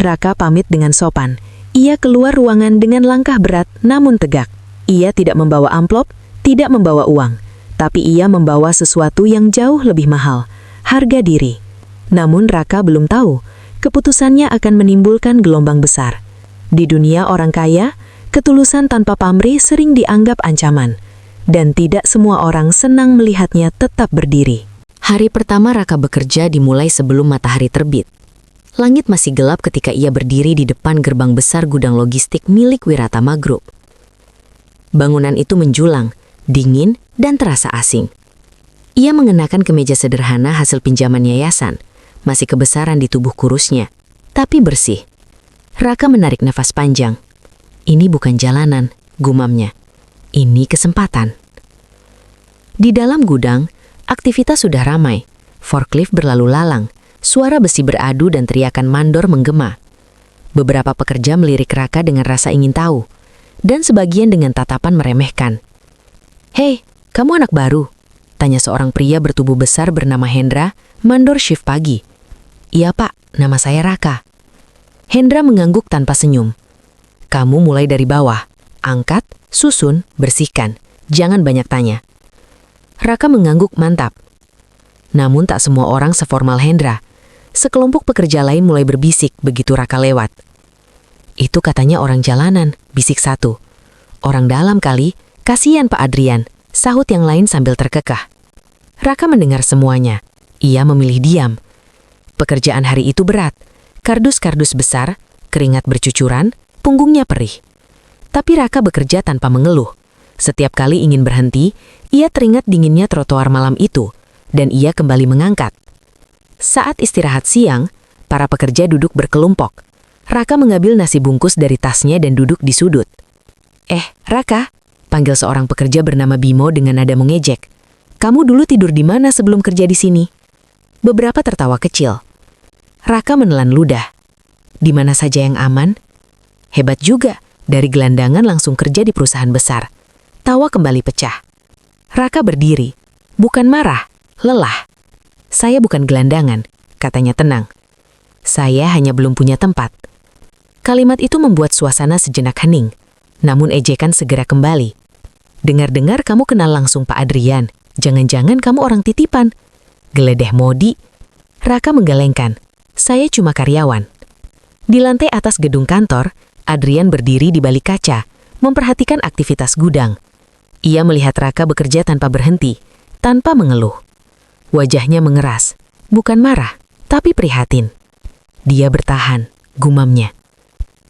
Raka pamit dengan sopan. Ia keluar ruangan dengan langkah berat namun tegak. Ia tidak membawa amplop, tidak membawa uang. Tapi ia membawa sesuatu yang jauh lebih mahal, harga diri. Namun Raka belum tahu, keputusannya akan menimbulkan gelombang besar. Di dunia orang kaya, ketulusan tanpa pamrih sering dianggap ancaman, dan tidak semua orang senang melihatnya tetap berdiri. Hari pertama Raka bekerja dimulai sebelum matahari terbit. Langit masih gelap ketika ia berdiri di depan gerbang besar gudang logistik milik Wiratama Group. Bangunan itu menjulang, dingin, dan terasa asing. Ia mengenakan kemeja sederhana hasil pinjaman yayasan, masih kebesaran di tubuh kurusnya, tapi bersih. Raka menarik nafas panjang. "Ini bukan jalanan," gumamnya. "Ini kesempatan." Di dalam gudang, aktivitas sudah ramai. Forklift berlalu lalang, suara besi beradu dan teriakan mandor menggema. Beberapa pekerja melirik Raka dengan rasa ingin tahu, dan sebagian dengan tatapan meremehkan. "Hei, kamu anak baru?" tanya seorang pria bertubuh besar bernama Hendra, mandor shift pagi. "Iya, Pak, nama saya Raka." Hendra mengangguk tanpa senyum. "Kamu mulai dari bawah. Angkat, susun, bersihkan. Jangan banyak tanya." Raka mengangguk mantap. Namun tak semua orang seformal Hendra. Sekelompok pekerja lain mulai berbisik begitu Raka lewat. "Itu katanya orang jalanan," bisik satu. "Orang dalam kali, kasihan Pak Adrian," sahut yang lain sambil terkekeh. Raka mendengar semuanya. Ia memilih diam. Pekerjaan hari itu berat. Kardus-kardus besar, keringat bercucuran, punggungnya perih. Tapi Raka bekerja tanpa mengeluh. Setiap kali ingin berhenti, ia teringat dinginnya trotoar malam itu, dan ia kembali mengangkat. Saat istirahat siang, para pekerja duduk berkelompok. Raka mengambil nasi bungkus dari tasnya dan duduk di sudut. Raka," panggil seorang pekerja bernama Bimo dengan nada mengejek. "Kamu dulu tidur di mana sebelum kerja di sini?" Beberapa tertawa kecil. Raka menelan ludah. "Di mana saja yang aman?" "Hebat juga, dari gelandangan langsung kerja di perusahaan besar." Tawa kembali pecah. Raka berdiri. Bukan marah, lelah. "Saya bukan gelandangan," katanya tenang. "Saya hanya belum punya tempat." Kalimat itu membuat suasana sejenak hening. Namun ejekan segera kembali. "Dengar-dengar kamu kenal langsung Pak Adrian. Jangan-jangan kamu orang titipan." "Geledeh Modi." Raka menggelengkan. "Saya cuma karyawan." Di lantai atas gedung kantor, Adrian berdiri di balik kaca, memperhatikan aktivitas gudang. Ia melihat Raka bekerja tanpa berhenti, tanpa mengeluh. Wajahnya mengeras, bukan marah, tapi prihatin. Dia bertahan, gumamnya.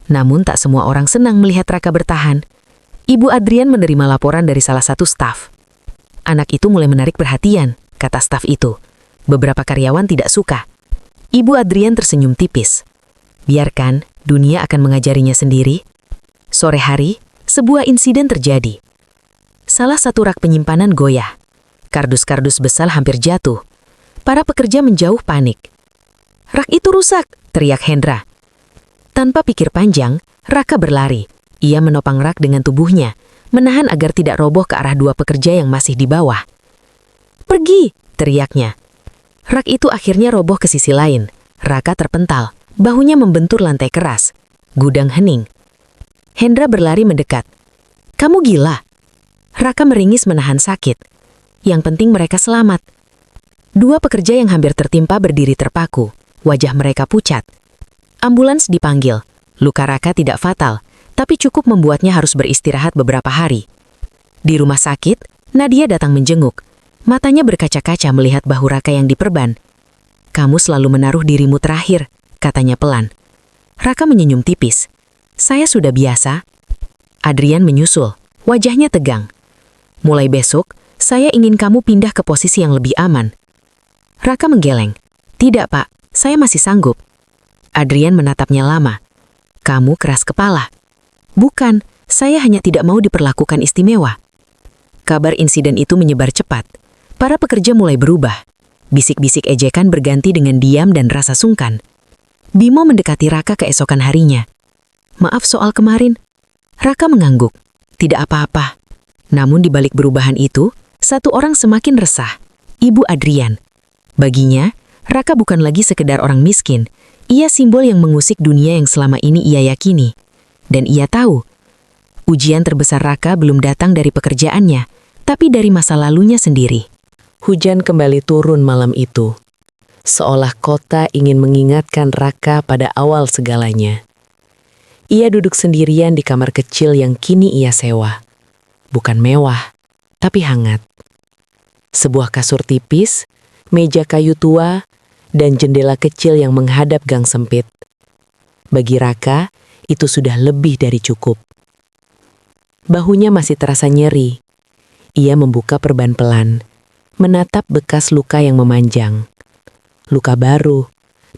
Namun tak semua orang senang melihat Raka bertahan. Ibu Adrian menerima laporan dari salah satu staf. Anak itu mulai menarik perhatian, kata staf itu. Beberapa karyawan tidak suka. Ibu Adrian tersenyum tipis. Biarkan, dunia akan mengajarinya sendiri. Sore hari, sebuah insiden terjadi. Salah satu rak penyimpanan goyah. Kardus-kardus besar hampir jatuh. Para pekerja menjauh panik. "Rak itu rusak!" teriak Hendra. Tanpa pikir panjang, Raka berlari. Ia menopang rak dengan tubuhnya, menahan agar tidak roboh ke arah dua pekerja yang masih di bawah. "Pergi!" teriaknya. Rak itu akhirnya roboh ke sisi lain. Raka terpental, bahunya membentur lantai keras. Gudang hening. Hendra berlari mendekat. "Kamu gila?" Raka meringis menahan sakit. Yang penting mereka selamat. Dua pekerja yang hampir tertimpa berdiri terpaku. Wajah mereka pucat. Ambulans dipanggil. Luka Raka tidak fatal, tapi cukup membuatnya harus beristirahat beberapa hari. Di rumah sakit, Nadia datang menjenguk. Matanya berkaca-kaca melihat bahu Raka yang diperban. "Kamu selalu menaruh dirimu terakhir," katanya pelan. Raka menyenyum tipis. "Saya sudah biasa." Adrian menyusul, wajahnya tegang. "Mulai besok, saya ingin kamu pindah ke posisi yang lebih aman." Raka menggeleng. "Tidak, Pak, saya masih sanggup." Adrian menatapnya lama. "Kamu keras kepala." "Bukan, saya hanya tidak mau diperlakukan istimewa." Kabar insiden itu menyebar cepat. Para pekerja mulai berubah. Bisik-bisik ejekan berganti dengan diam dan rasa sungkan. Bimo mendekati Raka keesokan harinya. "Maaf soal kemarin." Raka mengangguk. "Tidak apa-apa." Namun di balik perubahan itu, satu orang semakin resah. Ibu Adrian. Baginya, Raka bukan lagi sekedar orang miskin. Ia simbol yang mengusik dunia yang selama ini ia yakini. Dan ia tahu, ujian terbesar Raka belum datang dari pekerjaannya, tapi dari masa lalunya sendiri. Hujan kembali turun malam itu. Seolah kota ingin mengingatkan Raka pada awal segalanya. Ia duduk sendirian di kamar kecil yang kini ia sewa. Bukan mewah, tapi hangat. Sebuah kasur tipis, meja kayu tua, dan jendela kecil yang menghadap gang sempit. Bagi Raka, itu sudah lebih dari cukup. Bahunya masih terasa nyeri. Ia membuka perban pelan, menatap bekas luka yang memanjang. Luka baru,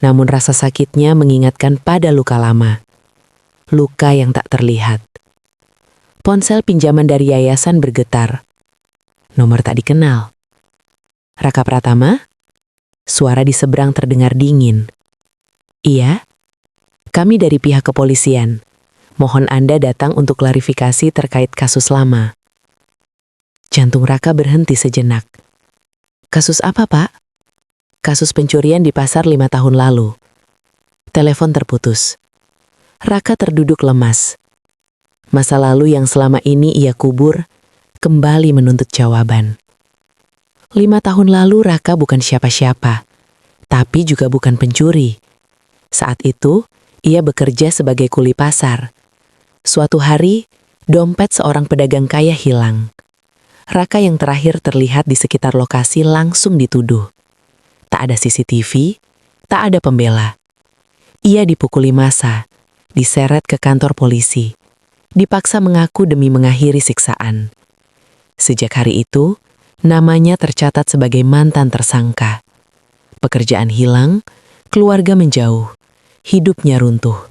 namun rasa sakitnya mengingatkan pada luka lama. Luka yang tak terlihat. Ponsel pinjaman dari yayasan bergetar. Nomor tak dikenal. "Raka Pratama?" Suara di seberang terdengar dingin. "Iya, kami dari pihak kepolisian. Mohon Anda datang untuk klarifikasi terkait kasus lama." Jantung Raka berhenti sejenak. "Kasus apa, Pak?" "Kasus pencurian di pasar 5 tahun lalu." Telepon terputus. Raka terduduk lemas. Masa lalu yang selama ini ia kubur, kembali menuntut jawaban. 5 tahun lalu Raka bukan siapa-siapa, tapi juga bukan pencuri. Saat itu, ia bekerja sebagai kuli pasar. Suatu hari, dompet seorang pedagang kaya hilang. Raka yang terakhir terlihat di sekitar lokasi langsung dituduh. Tak ada CCTV, tak ada pembela. Ia dipukuli massa, diseret ke kantor polisi, dipaksa mengaku demi mengakhiri siksaan. Sejak hari itu, namanya tercatat sebagai mantan tersangka. Pekerjaan hilang, keluarga menjauh, hidupnya runtuh.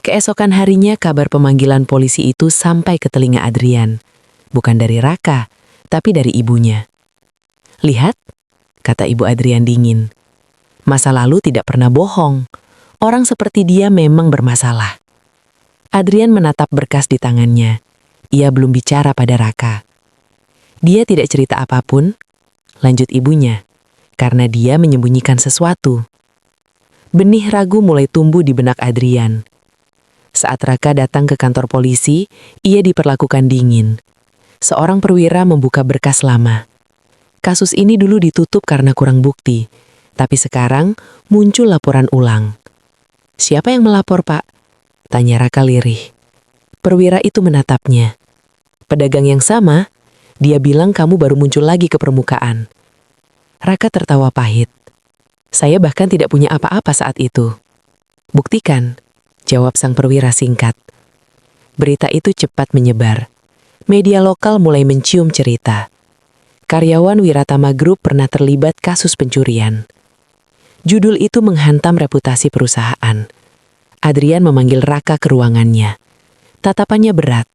Keesokan harinya kabar pemanggilan polisi itu sampai ke telinga Adrian. Bukan dari Raka, tapi dari ibunya. "Lihat," kata Ibu Adrian dingin. "Masa lalu tidak pernah bohong. Orang seperti dia memang bermasalah." Adrian menatap berkas di tangannya. Ia belum bicara pada Raka. "Dia tidak cerita apapun," lanjut ibunya, "karena dia menyembunyikan sesuatu." Benih ragu mulai tumbuh di benak Adrian. Saat Raka datang ke kantor polisi, ia diperlakukan dingin. Seorang perwira membuka berkas lama. Kasus ini dulu ditutup karena kurang bukti, tapi sekarang muncul laporan ulang. "Siapa yang melapor, Pak?" tanya Raka lirih. Perwira itu menatapnya. "Pedagang yang sama, Dia bilang kamu baru muncul lagi ke permukaan. Raka tertawa pahit. Saya bahkan tidak punya apa-apa saat itu. Buktikan, jawab sang perwira singkat. Berita itu cepat menyebar. Media lokal mulai mencium cerita. Karyawan Wiratama Group pernah terlibat kasus pencurian. Judul itu menghantam reputasi perusahaan. Adrian memanggil Raka ke ruangannya. Tatapannya berat.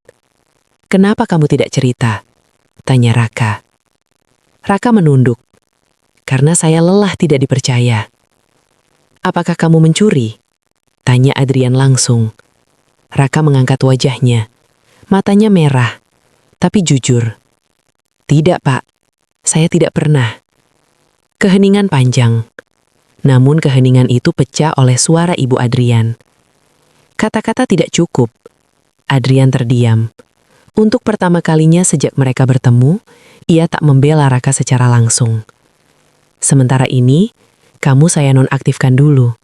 Kenapa kamu tidak cerita? Tanya Raka. Raka menunduk. Karena saya lelah tidak dipercaya. Apakah kamu mencuri? Tanya Adrian langsung. Raka mengangkat wajahnya. Matanya merah. Tapi jujur. Tidak, Pak. Saya tidak pernah. Keheningan panjang. Namun keheningan itu pecah oleh suara Ibu Adrian. Kata-kata tidak cukup. Adrian terdiam. Untuk pertama kalinya sejak mereka bertemu, ia tak membela Raka secara langsung. Sementara ini, kamu saya nonaktifkan dulu.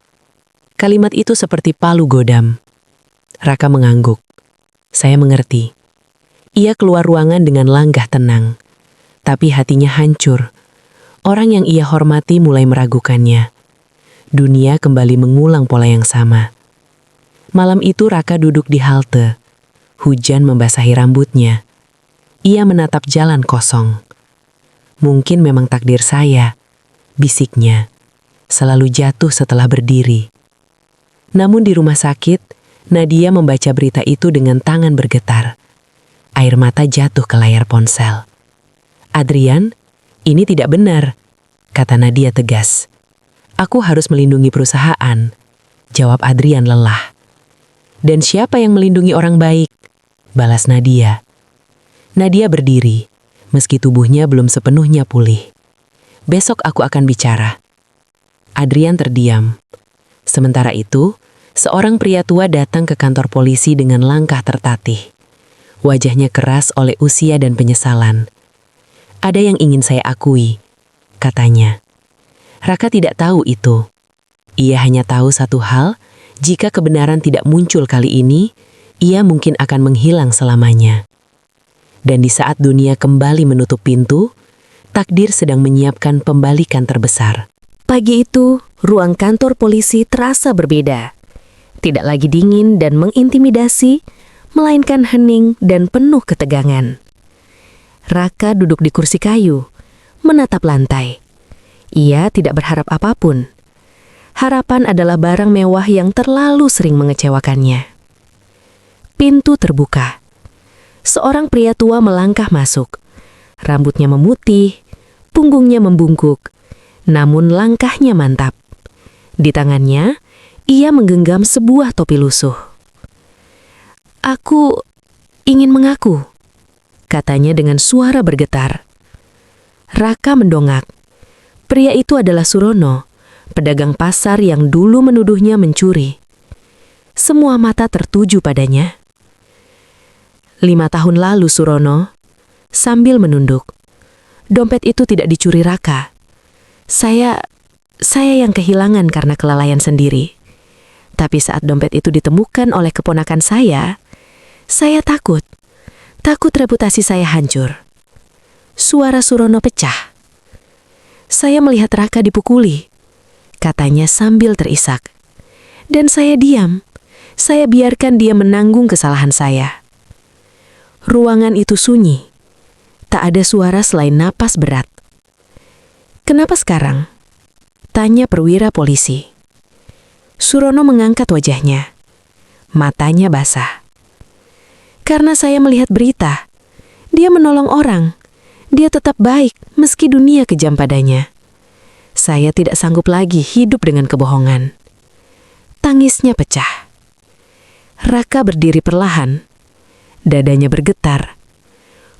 Kalimat itu seperti palu godam. Raka mengangguk. Saya mengerti. Ia keluar ruangan dengan langkah tenang. Tapi hatinya hancur. Orang yang ia hormati mulai meragukannya. Dunia kembali mengulang pola yang sama. Malam itu Raka duduk di halte. Hujan membasahi rambutnya. Ia menatap jalan kosong. Mungkin memang takdir saya, bisiknya. Selalu jatuh setelah berdiri. Namun di rumah sakit, Nadia membaca berita itu dengan tangan bergetar. Air mata jatuh ke layar ponsel. Adrian, ini tidak benar, kata Nadia tegas. Aku harus melindungi perusahaan, jawab Adrian lelah. Dan siapa yang melindungi orang baik? Balas Nadia. Nadia berdiri, meski tubuhnya belum sepenuhnya pulih. Besok aku akan bicara. Adrian terdiam. Sementara itu, seorang pria tua datang ke kantor polisi dengan langkah tertatih. Wajahnya keras oleh usia dan penyesalan. Ada yang ingin saya akui, katanya. Raka tidak tahu itu. Ia hanya tahu satu hal, jika kebenaran tidak muncul kali ini, ia mungkin akan menghilang selamanya. Dan di saat dunia kembali menutup pintu, takdir sedang menyiapkan pembalikan terbesar. Pagi itu, ruang kantor polisi terasa berbeda. Tidak lagi dingin dan mengintimidasi, melainkan hening dan penuh ketegangan. Raka duduk di kursi kayu, menatap lantai. Ia tidak berharap apapun. Harapan adalah barang mewah yang terlalu sering mengecewakannya. Pintu terbuka. Seorang pria tua melangkah masuk. Rambutnya memutih, punggungnya membungkuk, namun langkahnya mantap. Di tangannya, ia menggenggam sebuah topi lusuh. Aku ingin mengaku, katanya dengan suara bergetar. Raka mendongak. Pria itu adalah Surono, pedagang pasar yang dulu menuduhnya mencuri. Semua mata tertuju padanya. 5 tahun lalu Surono, sambil menunduk. Dompet itu tidak dicuri Raka. Saya yang kehilangan karena kelalaian sendiri. Tapi saat dompet itu ditemukan oleh keponakan saya takut. Takut reputasi saya hancur. Suara Surono pecah. Saya melihat Raka dipukuli, katanya sambil terisak. Dan saya diam. Saya biarkan dia menanggung kesalahan saya. Ruangan itu sunyi. Tak ada suara selain napas berat. Kenapa sekarang? Tanya perwira polisi. Surono mengangkat wajahnya. Matanya basah. Karena saya melihat berita. Dia menolong orang. Dia tetap baik meski dunia kejam padanya. Saya tidak sanggup lagi hidup dengan kebohongan. Tangisnya pecah. Raka berdiri perlahan. Dadanya bergetar.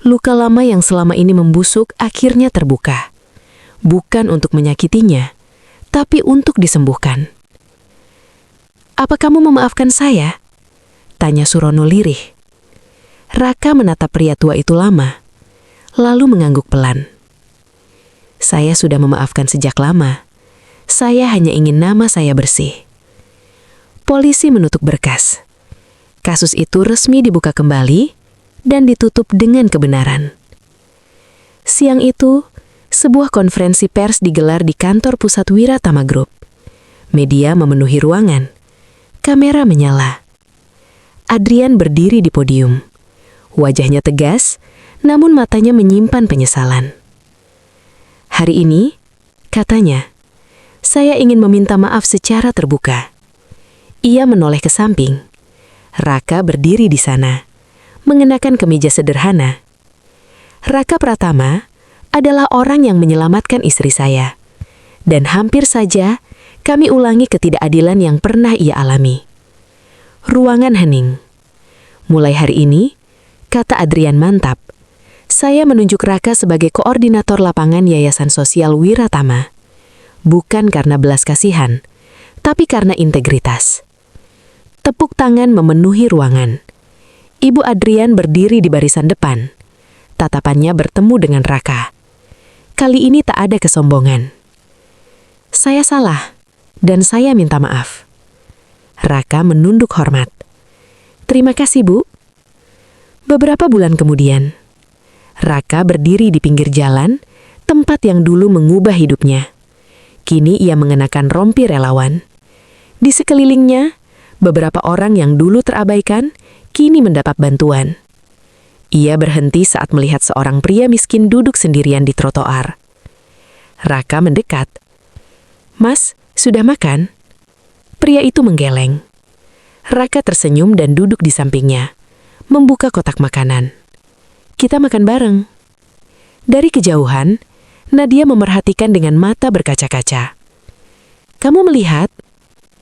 Luka lama yang selama ini membusuk akhirnya terbuka. Bukan untuk menyakitinya, tapi untuk disembuhkan. Apa kamu memaafkan saya? Tanya Surono lirih. Raka menatap pria tua itu lama, lalu mengangguk pelan. Saya sudah memaafkan sejak lama. Saya hanya ingin nama saya bersih. Polisi menutup berkas. Kasus itu resmi dibuka kembali dan ditutup dengan kebenaran. Siang itu, sebuah konferensi pers digelar di kantor pusat Wiratama Group. Media memenuhi ruangan. Kamera menyala. Adrian berdiri di podium. Wajahnya tegas, namun matanya menyimpan penyesalan. Hari ini, katanya, saya ingin meminta maaf secara terbuka. Ia menoleh ke samping. Raka berdiri di sana, mengenakan kemeja sederhana. Raka Pratama adalah orang yang menyelamatkan istri saya. Dan hampir saja kami ulangi ketidakadilan yang pernah ia alami. Ruangan hening. Mulai hari ini, kata Adrian mantap, saya menunjuk Raka sebagai koordinator lapangan Yayasan Sosial Wiratama. Bukan karena belas kasihan, tapi karena integritas. Tepuk tangan memenuhi ruangan. Ibu Adrian berdiri di barisan depan. Tatapannya bertemu dengan Raka. Kali ini tak ada kesombongan. Saya salah, dan saya minta maaf. Raka menunduk hormat. Terima kasih, Bu. Beberapa bulan kemudian, Raka berdiri di pinggir jalan, tempat yang dulu mengubah hidupnya. Kini ia mengenakan rompi relawan. Di sekelilingnya, beberapa orang yang dulu terabaikan, kini mendapat bantuan. Ia berhenti saat melihat seorang pria miskin duduk sendirian di trotoar. Raka mendekat. Mas, sudah makan? Pria itu menggeleng. Raka tersenyum dan duduk di sampingnya, membuka kotak makanan. Kita makan bareng. Dari kejauhan, Nadia memerhatikan dengan mata berkaca-kaca. Kamu melihat?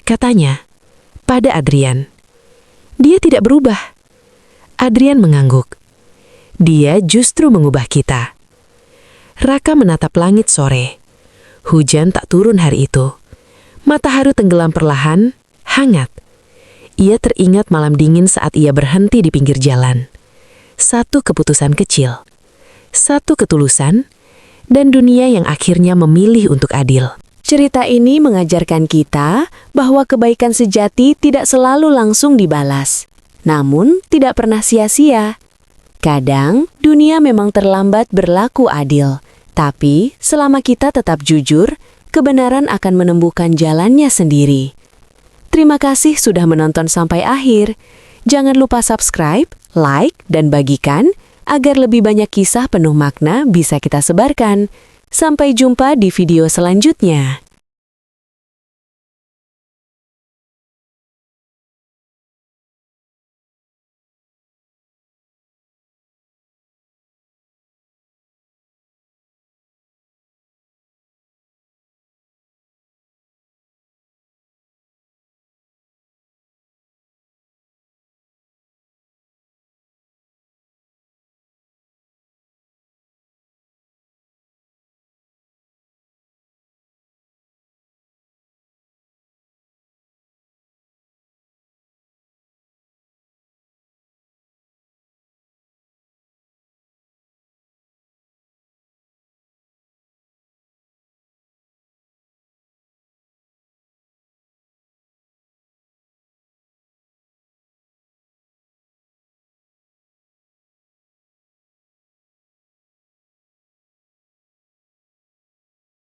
Katanya, pada Adrian. Dia tidak berubah. Adrian mengangguk. Dia justru mengubah kita. Raka menatap langit sore. Hujan tak turun hari itu. Matahari tenggelam perlahan, hangat. Ia teringat malam dingin saat ia berhenti di pinggir jalan. Satu keputusan kecil, satu ketulusan, dan dunia yang akhirnya memilih untuk adil. Cerita ini mengajarkan kita bahwa kebaikan sejati tidak selalu langsung dibalas, namun tidak pernah sia-sia. Kadang, dunia memang terlambat berlaku adil, tapi selama kita tetap jujur, kebenaran akan menemukan jalannya sendiri. Terima kasih sudah menonton sampai akhir. Jangan lupa subscribe, like, dan bagikan agar lebih banyak kisah penuh makna bisa kita sebarkan. Sampai jumpa di video selanjutnya.